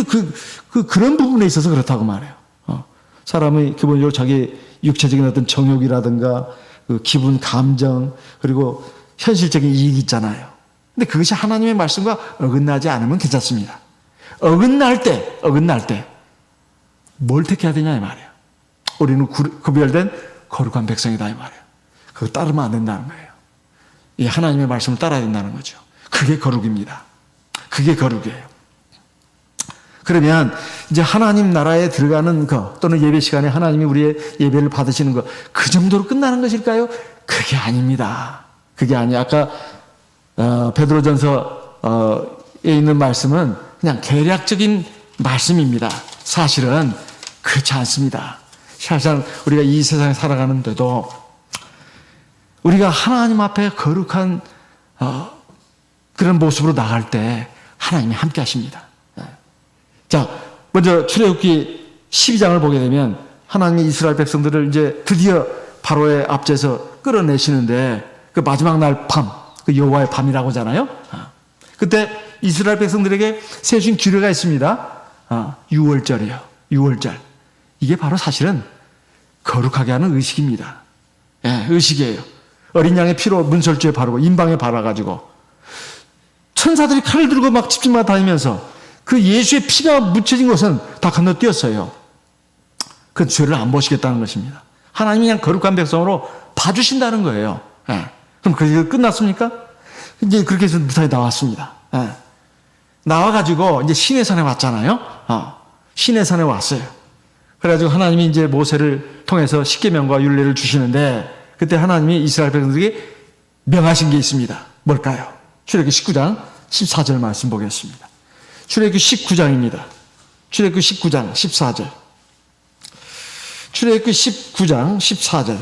그런 부분에 있어서 그렇다고 말해요. 사람의 기본적으로 자기 육체적인 어떤 정욕이라든가 그 기분, 감정, 그리고 현실적인 이익이 있잖아요. 근데 그것이 하나님의 말씀과 어긋나지 않으면 괜찮습니다. 어긋날 때, 뭘 택해야 되냐, 이 말이에요. 우리는 구별된 거룩한 백성이다, 이 말이에요. 그거 따르면 안 된다는 거예요. 이 하나님의 말씀을 따라야 된다는 거죠. 그게 거룩입니다. 그게 거룩이에요. 그러면 이제 하나님 나라에 들어가는 것 또는 예배 시간에 하나님이 우리의 예배를 받으시는 것 그 정도로 끝나는 것일까요? 그게 아닙니다. 그게 아니에요. 아까 베드로전서에 있는 말씀은 그냥 개략적인 말씀입니다. 사실은 그렇지 않습니다. 사실상 우리가 이 세상에 살아가는데도 우리가 하나님 앞에 거룩한 그런 모습으로 나갈 때 하나님이 함께 하십니다. 자, 먼저 출애굽기 12장을 보게 되면 하나님이 이스라엘 백성들을 이제 드디어 바로의 앞제에서 끌어내시는데 그 마지막 날 밤, 그 여호와의 밤이라고 하잖아요. 그때 이스라엘 백성들에게 세신 규례가 있습니다. 6월절이요. 6월절. 이게 바로 사실은 거룩하게 하는 의식입니다. 예, 의식이에요. 어린 양의 피로 문설주에 바르고 인방에 발라가지고 천사들이 칼을 들고 막 집집마다 다니면서 그 예수의 피가 묻혀진 것은 다 건너뛰었어요. 그 죄를 안 보시겠다는 것입니다. 하나님이 그냥 거룩한 백성으로 봐주신다는 거예요. 예. 그럼 그게 끝났습니까? 이제 그렇게 해서 무사히 나왔습니다. 예. 나와가지고 이제 시내산에 왔잖아요. 시내산에 왔어요. 그래가지고 하나님이 이제 모세를 통해서 십계명과 율례를 주시는데 그때 하나님이 이스라엘 백성들에게 명하신 게 있습니다. 뭘까요? 출애굽기 19장 14절 말씀 보겠습니다. 출애굽기 19장입니다. 출애굽기 19장 14절. 출애굽기 19장 14절.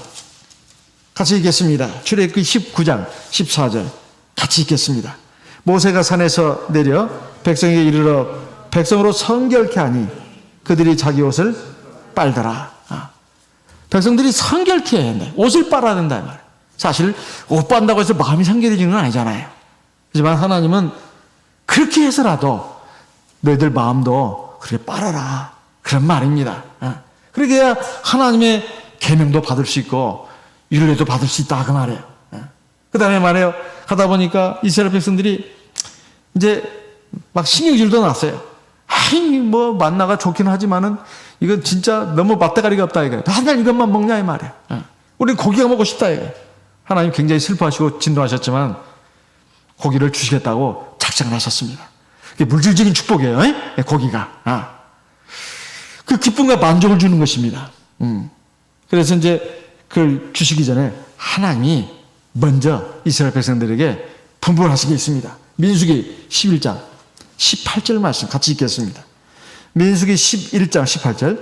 같이 읽겠습니다. 출애굽기 19장 14절. 같이 읽겠습니다. 모세가 산에서 내려 백성에게 이르러 백성으로 성결케 하니 그들이 자기 옷을 빨더라. 백성들이 성결케 해야 된다. 옷을 빨아야 된다. 말이에요. 사실 옷 빤다고 해서 마음이 성결해지는 건 아니잖아요. 하지만 하나님은 그렇게 해서라도 너희들 마음도 그렇게 빨아라. 그런 말입니다. 그러게 하나님의 계명도 받을 수 있고 율례도 받을 수 있다. 그 말이에요. 그 다음에 말해요. 가다 보니까 이스라엘 백성들이 이제 막 신경질도 났어요. 아이, 뭐, 만나가 좋긴 하지만은 이건 진짜 너무 맛대가리가 없다. 이거예요. 맨날 이것만 먹냐, 이 말이에요. 우리는 고기가 먹고 싶다. 이거예요. 하나님 굉장히 슬퍼하시고 진노하셨지만 고기를 주시겠다고 작정을 하셨습니다. 그게 물질적인 축복이에요. 고기가. 그 기쁨과 만족을 주는 것입니다. 그래서 이제 그걸 주시기 전에 하나님이 먼저 이스라엘 백성들에게 분부하신 게 있습니다. 민수기 11장 18절 말씀 같이 읽겠습니다. 민수기 11장 18절.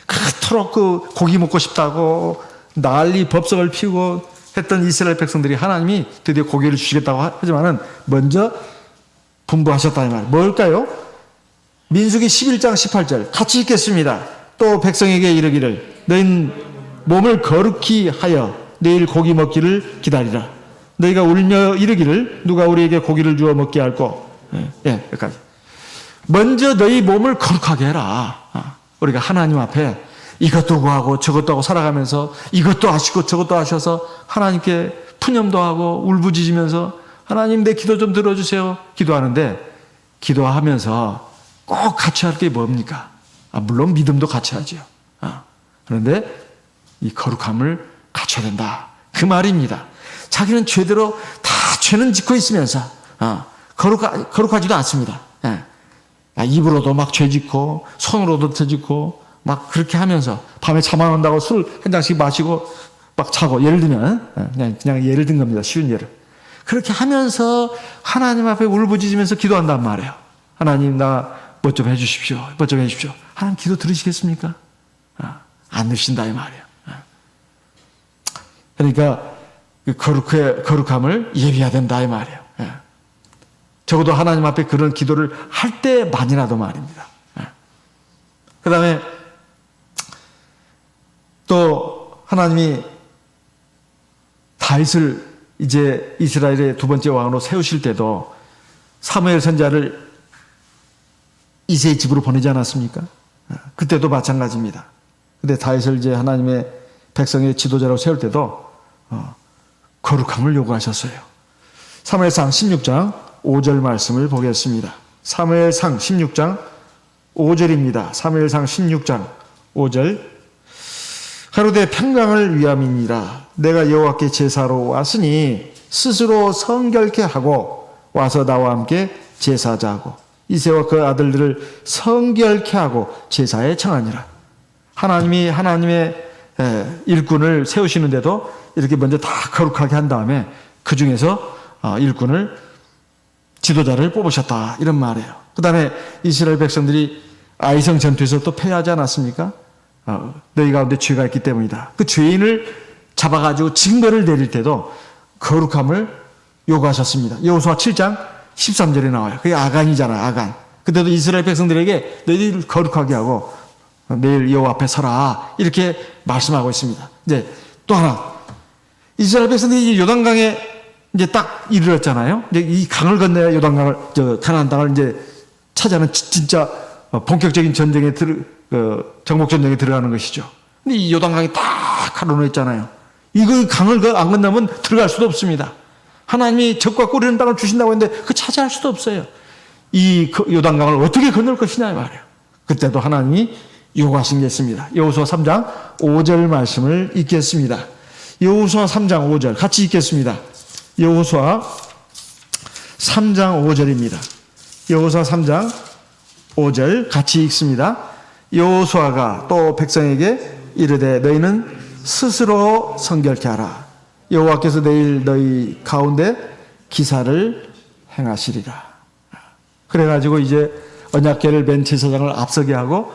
그토록 그 고기 먹고 싶다고 난리 법석을 피우고 했던 이스라엘 백성들이 하나님이 드디어 고기를 주시겠다고 하지만은 먼저 분부하셨다 이 말. 뭘까요? 민수기 11장 18절 같이 읽겠습니다. 또 백성에게 이르기를 너희는 몸을 거룩히 하여 내일 고기 먹기를 기다리라. 너희가 울며 이르기를 누가 우리에게 고기를 주어 먹게 할꼬. 여기까지. 먼저 너희 몸을 거룩하게 해라. 우리가 하나님 앞에 이것도 구하고 저것도 하고 살아가면서 이것도 하시고 저것도 하셔서 하나님께 푸념도 하고 울부짖으면서 하나님 내 기도 좀 들어주세요 기도하는데, 기도하면서 꼭 갖춰야 할 게 뭡니까? 물론 믿음도 갖춰야죠. 그런데 이 거룩함을 갖춰야 된다 그 말입니다. 자기는 죄대로 다 죄는 짓고 있으면서 거룩하지도 않습니다. 입으로도 막 죄 짓고 손으로도 죄 짓고 막 그렇게 하면서 밤에 잠 안 온다고 술 한 잔씩 마시고 막 자고, 예를 들면 그냥 예를 든 겁니다. 쉬운 예를. 그렇게 하면서 하나님 앞에 울부짖으면서 기도한단 말이에요. 하나님 나 뭐 좀 해주십시오. 뭐 좀 해주십시오. 하나님 기도 들으시겠습니까? 안 들으신다 이 말이에요. 그러니까 거룩함을 예비해야 된다 이 말이에요. 적어도 하나님 앞에 그런 기도를 할 때만이라도 말입니다. 그 다음에 또 하나님이 다윗을 이제 이스라엘의 두 번째 왕으로 세우실 때도 사무엘 선지자를 이새의 집으로 보내지 않았습니까? 그때도 마찬가지입니다. 근데 다윗을 이제 하나님의 백성의 지도자로 세울 때도 거룩함을 요구하셨어요. 사무엘상 16장 5절 말씀을 보겠습니다. 사무엘상 16장 5절입니다. 사무엘상 16장 5절. 가로되 평강을 위함이니라. 내가 여호와께 제사로 왔으니 스스로 성결케 하고 와서 나와 함께 제사자하고 이새와 그 아들들을 성결케 하고 제사에 청하니라. 하나님이 하나님의 일꾼을 세우시는데도 이렇게 먼저 다 거룩하게 한 다음에 그 중에서 일꾼을, 지도자를 뽑으셨다 이런 말이에요. 그 다음에 이스라엘 백성들이 아이성 전투에서 또 패하지 않았습니까? 너희 가운데 죄가 있기 때문이다. 그 죄인을 잡아가지고 징벌을 내릴 때도 거룩함을 요구하셨습니다. 여호수아 7장 13절에 나와요. 그게 아간이잖아요. 아간. 그때도 이스라엘 백성들에게 너희들 거룩하게 하고 내일 여호와 앞에 서라 이렇게 말씀하고 있습니다. 이제 또 하나, 이스라엘 백성들이 요단강에 이제 딱 이르렀잖아요. 이제 이 강을 건너야 요단강을, 가나안 땅을 이제 차지하는 진짜 본격적인 전쟁에 정복 전쟁에 들어가는 것이죠. 근데 이 요단강이 딱 가로놓여 있잖아요. 이거 강을 안 건너면 들어갈 수도 없습니다. 하나님이 적과 꿀이는 땅을 주신다고 했는데 그 차지할 수도 없어요. 이 요단강을 어떻게 건널 것이냐 말이에요. 그때도 하나님이 요구하신 게 있습니다. 여호수아 3장 5절 말씀을 읽겠습니다. 여호수아 3장 5절 같이 읽겠습니다. 여호수아 3장 5절입니다. 여호수아 3장 5절 같이 읽습니다. 여호수아가 또 백성에게 이르되 너희는 스스로 성결케 하라. 여호와께서 내일 너희 가운데 기사를 행하시리라. 그래가지고 이제 언약궤를 맨 제사장을 앞서게 하고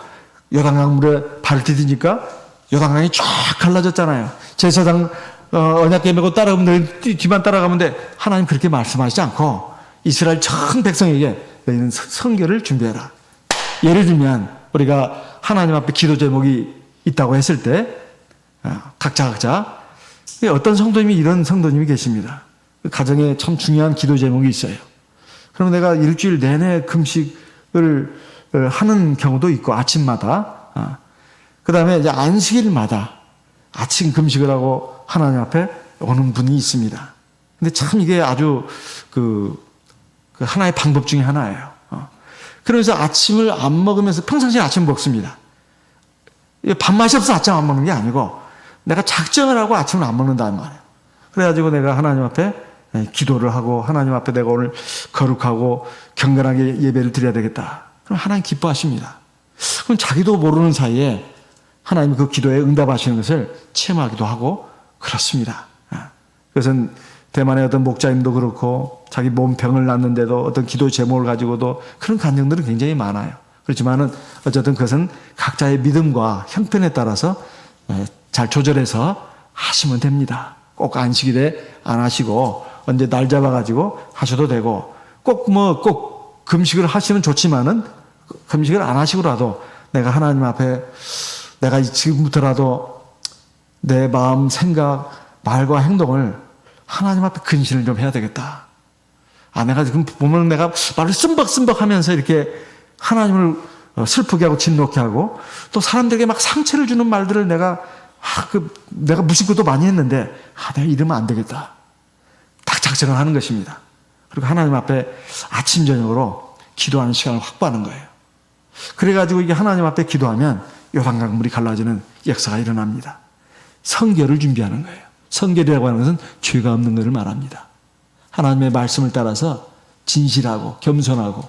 요단강 물에 발을 디디니까 요단강이 쫙 갈라졌잖아요. 제사장 언약궤 메고 따라가면 너희 뒤만 따라가면 돼. 하나님 그렇게 말씀하시지 않고 이스라엘 전 백성에게 너희는 성결을 준비해라. 예를 들면 우리가 하나님 앞에 기도 제목이 있다고 했을 때 각자 어떤 성도님이 이런 성도님이 계십니다. 가정에 참 중요한 기도 제목이 있어요. 그럼 내가 일주일 내내 금식을 하는 경우도 있고 아침마다, 그 다음에 이제 안식일마다 아침 금식을 하고 하나님 앞에 오는 분이 있습니다. 근데 참 이게 아주 그 하나의 방법 중에 하나예요. 그러면서 아침을 안 먹으면서 평상시에 아침 먹습니다. 밥맛이 없어서 아침 안 먹는 게 아니고 내가 작정을 하고 아침을 안 먹는다는 말이에요. 그래가지고 내가 하나님 앞에 기도를 하고 하나님 앞에 내가 오늘 거룩하고 경건하게 예배를 드려야 되겠다. 그럼 하나님 기뻐하십니다. 그럼 자기도 모르는 사이에 하나님이 그 기도에 응답하시는 것을 체험하기도 하고 그렇습니다. 그것은 대만의 어떤 목자님도 그렇고 자기 몸 병을 놨는데도 어떤 기도 제목을 가지고도 그런 간증들은 굉장히 많아요. 그렇지만은 어쨌든 그것은 각자의 믿음과 형편에 따라서 잘 조절해서 하시면 됩니다. 꼭 안식일에 안 하시고 언제 날 잡아가지고 하셔도 되고 꼭 금식을 하시면 좋지만은 금식을 안 하시고라도 내가 하나님 앞에 내가 지금부터라도 내 마음, 생각, 말과 행동을 하나님 앞에 근신을 좀 해야 되겠다. 내가 지금 보면 내가 말을 쓴벅쓴벅 하면서 이렇게 하나님을 슬프게 하고 진노케 하고 또 사람들에게 막 상처를 주는 말들을 내가 무심코도 많이 했는데 내가 이러면 안 되겠다. 딱 작정을 하는 것입니다. 그리고 하나님 앞에 아침 저녁으로 기도하는 시간을 확보하는 거예요. 그래가지고 이게 하나님 앞에 기도하면 요단강 물이 갈라지는 역사가 일어납니다. 성결을 준비하는 거예요. 성결이라고 하는 것은 죄가 없는 것을 말합니다. 하나님의 말씀을 따라서 진실하고 겸손하고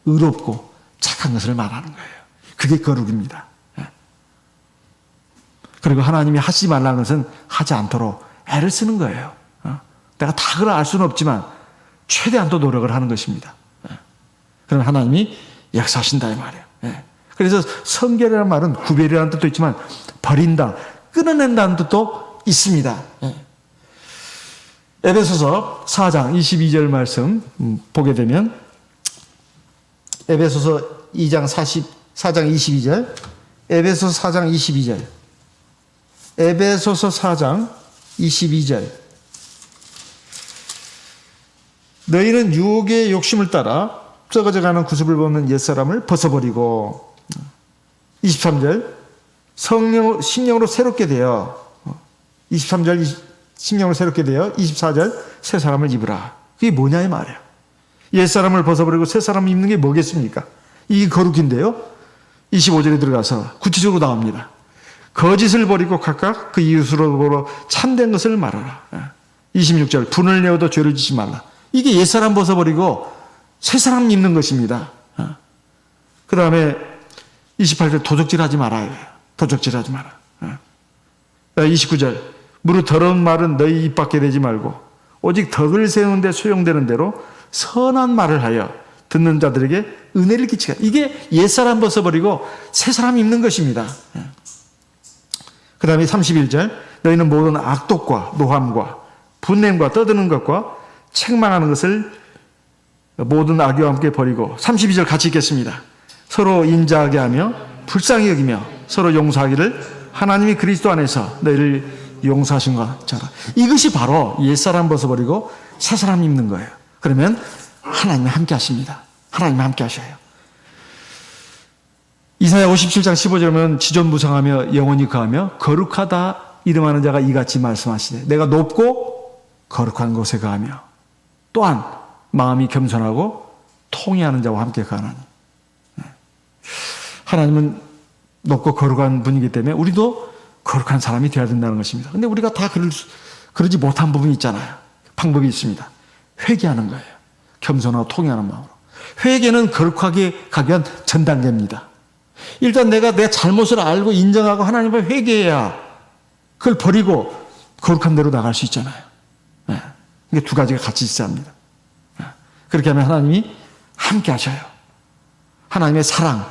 의롭고 착한 것을 말하는 거예요. 그게 거룩입니다. 그리고 하나님이 하지 말라는 것은 하지 않도록 애를 쓰는 거예요. 내가 다 그걸 알 수는 없지만 최대한 또 노력을 하는 것입니다. 그럼 하나님이 역사하신다 이 말이에요. 그래서 성결이라는 말은 구별이라는 뜻도 있지만 버린다, 끊어낸다는 뜻도 있습니다. 에베소서 4장 22절 말씀 보게 되면 에베소서 4장 22절 에베소서 4장 22절 에베소서 4장 22절 너희는 유혹의 욕심을 따라 썩어져가는 구습을 벗는 옛사람을 벗어버리고 23절 신령으로 새롭게 되어 23절 신령으로 새롭게 되어 24절 새 사람을 입으라. 그게 뭐냐 이 말이에요. 옛사람을 벗어버리고 새 사람을 입는 게 뭐겠습니까? 이게 거룩인데요. 25절에 들어가서 구체적으로 나옵니다. 거짓을 버리고 각각 그 이웃으로 참된 것을 말하라. 26절 분을 내어도 죄를 지지 말라. 이게 옛사람 벗어버리고 새 사람 입는 것입니다. 그 다음에 28절 도적질하지 말아요. 도적질하지 마라. 29절 무릇 더러운 말은 너희 입 밖에 내지 말고 오직 덕을 세우는 데 소용되는 대로 선한 말을 하여 듣는 자들에게 은혜를 끼치라. 이게 옛사람 벗어버리고 새 사람 입는 것입니다. 그 다음에 31절 너희는 모든 악독과 노함과 분냄과 떠드는 것과 책망하는 것을 모든 악의와 함께 버리고 32절 같이 읽겠습니다. 서로 인자하게 하며 불쌍히 여기며 서로 용서하기를 하나님이 그리스도 안에서 너희를 용서하신 것처럼. 이것이 바로 옛사람 벗어버리고 새사람 입는 거예요. 그러면 하나님이 함께 하십니다. 하나님이 함께 하셔요. 이사야 57장 15절에 보면 지존무상하며 영원히 거하며 거룩하다 이름하는 자가 이같이 말씀하시되 내가 높고 거룩한 곳에 거하며 또한 마음이 겸손하고 통회하는 자와 함께 거하나니. 하나님은 높고 거룩한 분이기 때문에 우리도 거룩한 사람이 되어야 된다는 것입니다. 그런데 우리가 다 그러지 못한 부분이 있잖아요. 방법이 있습니다. 회개하는 거예요. 겸손하고 통회하는 마음으로. 회개는 거룩하게 가기 위한 전 단계입니다. 일단 내가 내 잘못을 알고 인정하고 하나님 앞에 회개해야 그걸 버리고 거룩한 대로 나갈 수 있잖아요. 이게 두 가지가 같이 있어야 합니다. 그렇게 하면 하나님이 함께 하셔요. 하나님의 사랑,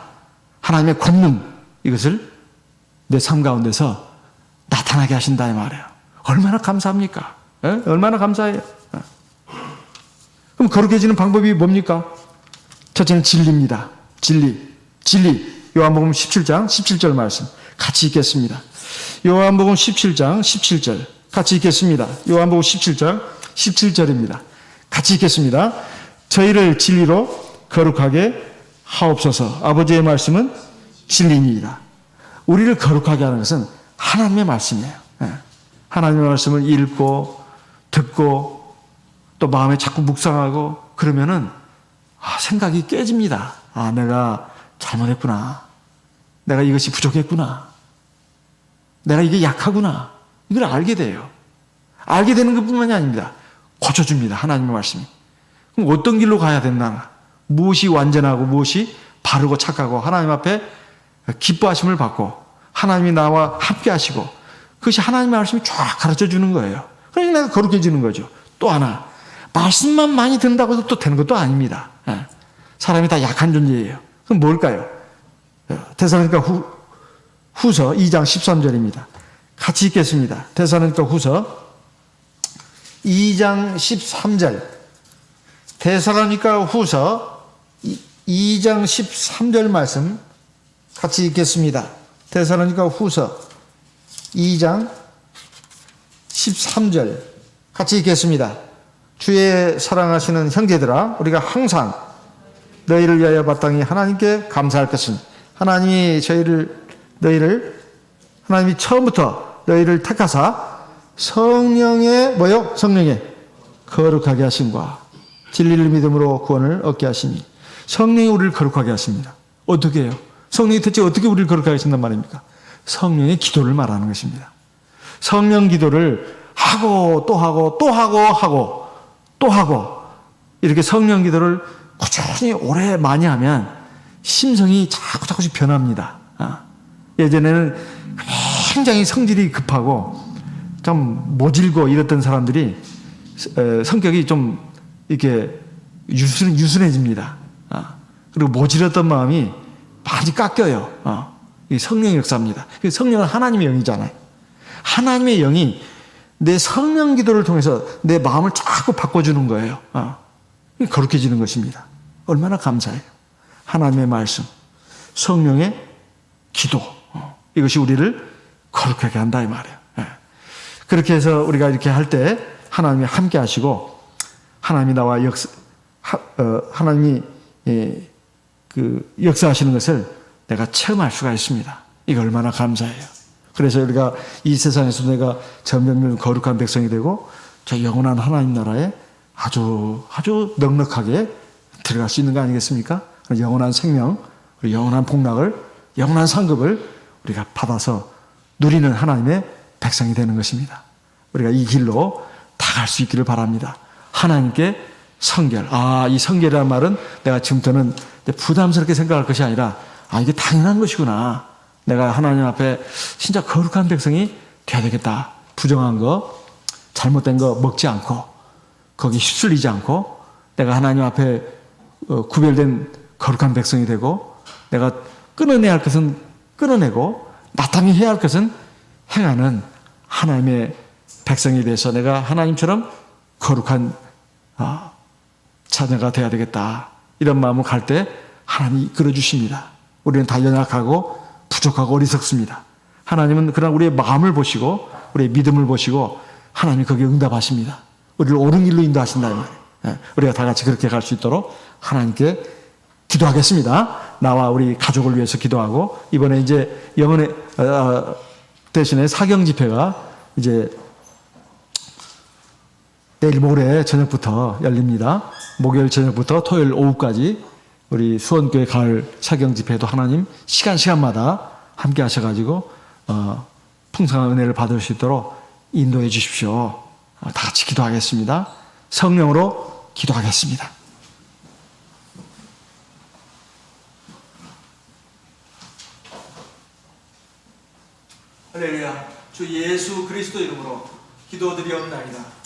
하나님의 권능 이것을 내 삶 가운데서 나타나게 하신다 이 말이에요. 얼마나 감사합니까? 얼마나 감사해요. 그럼 거룩해지는 방법이 뭡니까? 첫째는 진리입니다. 진리. 요한복음 17장 17절 말씀 같이 읽겠습니다. 요한복음 17장 17절 같이 읽겠습니다. 요한복음 17장 17절입니다. 같이 읽겠습니다. 저희를 진리로 거룩하게 하옵소서. 아버지의 말씀은 진리니이다. 우리를 거룩하게 하는 것은 하나님의 말씀이에요. 하나님의 말씀을 읽고 듣고 또 마음에 자꾸 묵상하고 그러면은 생각이 깨집니다. 내가 잘못했구나. 내가 이것이 부족했구나. 내가 이게 약하구나. 이걸 알게 돼요. 알게 되는 것뿐만이 아닙니다. 고쳐줍니다. 하나님의 말씀이. 그럼 어떤 길로 가야 된다. 무엇이 완전하고 무엇이 바르고 착하고 하나님 앞에 기뻐하심을 받고 하나님이 나와 함께 하시고 그것이 하나님의 말씀이 쫙 가르쳐 주는 거예요. 그러니 내가 거룩해지는 거죠. 또 하나 말씀만 많이 듣는다고 해서 또 되는 것도 아닙니다. 사람이 다 약한 존재예요. 그럼 뭘까요? 데살로니가 후서 2장 13절입니다. 같이 읽겠습니다. 데살로니가 후서 2장 13절, 데살로니가 후서 2장 13절 말씀 같이 읽겠습니다. 데살로니가 후서 2장 13절 같이 읽겠습니다. 주의 사랑하시는 형제들아, 우리가 항상 너희를 위하여 마땅히 하나님께 감사할 것은, 하나님이 하나님이 처음부터 너희를 택하사 성령의 뭐요? 성령의 거룩하게 하심과 진리를 믿음으로 구원을 얻게 하시니, 성령이 우리를 거룩하게 하십니다. 어떻게 해요? 성령이 대체 어떻게 우리를 거룩하게 하신단 말입니까? 성령의 기도를 말하는 것입니다. 성령 기도를 하고 또 하고 또 하고 또 하고 이렇게 성령 기도를 꾸준히 오래 많이 하면 심성이 자꾸자꾸씩 변합니다. 예전에는 굉장히 성질이 급하고 좀 모질고 이랬던 사람들이 성격이 좀 이렇게 유순해집니다. 그리고 모질었던 마음이 많이 깎여요. 이 성령의 역사입니다. 성령은 하나님의 영이잖아요. 하나님의 영이 내 성령 기도를 통해서 내 마음을 자꾸 바꿔주는 거예요. 거룩해지는 것입니다. 얼마나 감사해요. 하나님의 말씀, 성령의 기도, 이것이 우리를 거룩하게 한다 이 말이에요. 그렇게 해서 우리가 이렇게 할 때 하나님이 함께 하시고, 하나님이 나와 하나님이 역사하시는 것을 내가 체험할 수가 있습니다. 이거 얼마나 감사해요. 그래서 우리가 이 세상에서 내가 점점 거룩한 백성이 되고 저 영원한 하나님 나라에 아주 넉넉하게 들어갈 수 있는 거 아니겠습니까? 영원한 생명, 영원한 복락을, 영원한 상급을 우리가 받아서 누리는 하나님의 백성이 되는 것입니다. 우리가 이 길로 다 갈 수 있기를 바랍니다. 하나님께 성결. 이 성결이라는 말은 내가 지금부터는 부담스럽게 생각할 것이 아니라, 이게 당연한 것이구나. 내가 하나님 앞에 진짜 거룩한 백성이 돼야 되겠다. 부정한 거, 잘못된 거 먹지 않고, 거기 휩쓸리지 않고, 내가 하나님 앞에 구별된 거룩한 백성이 되고, 내가 끊어내야 할 것은 끊어내고, 마땅히 해야 할 것은 행하는 하나님의 백성이 돼서 내가 하나님처럼 거룩한 자녀가 돼야 되겠다. 이런 마음을 갈 때 하나님이 이끌어 주십니다. 우리는 다 연약하고 부족하고 어리석습니다. 하나님은 그러나 우리의 마음을 보시고 우리의 믿음을 보시고 하나님이 거기에 응답하십니다. 우리를 옳은 길로 인도하신다는 말이에요. 우리가 다 같이 그렇게 갈 수 있도록 하나님께 기도하겠습니다. 나와 우리 가족을 위해서 기도하고, 이번에 이제 영혼의 대신에 사경 집회가 이제 내일 모레 저녁부터 열립니다. 목요일 저녁부터 토요일 오후까지 우리 수원교회 가을 사경 집회도 하나님 시간마다 함께 하셔가지고 풍성한 은혜를 받을 수 있도록 인도해 주십시오. 다 같이 기도하겠습니다. 성령으로 기도하겠습니다. 할렐루야. 주 예수 그리스도 이름으로 기도드리옵나이다.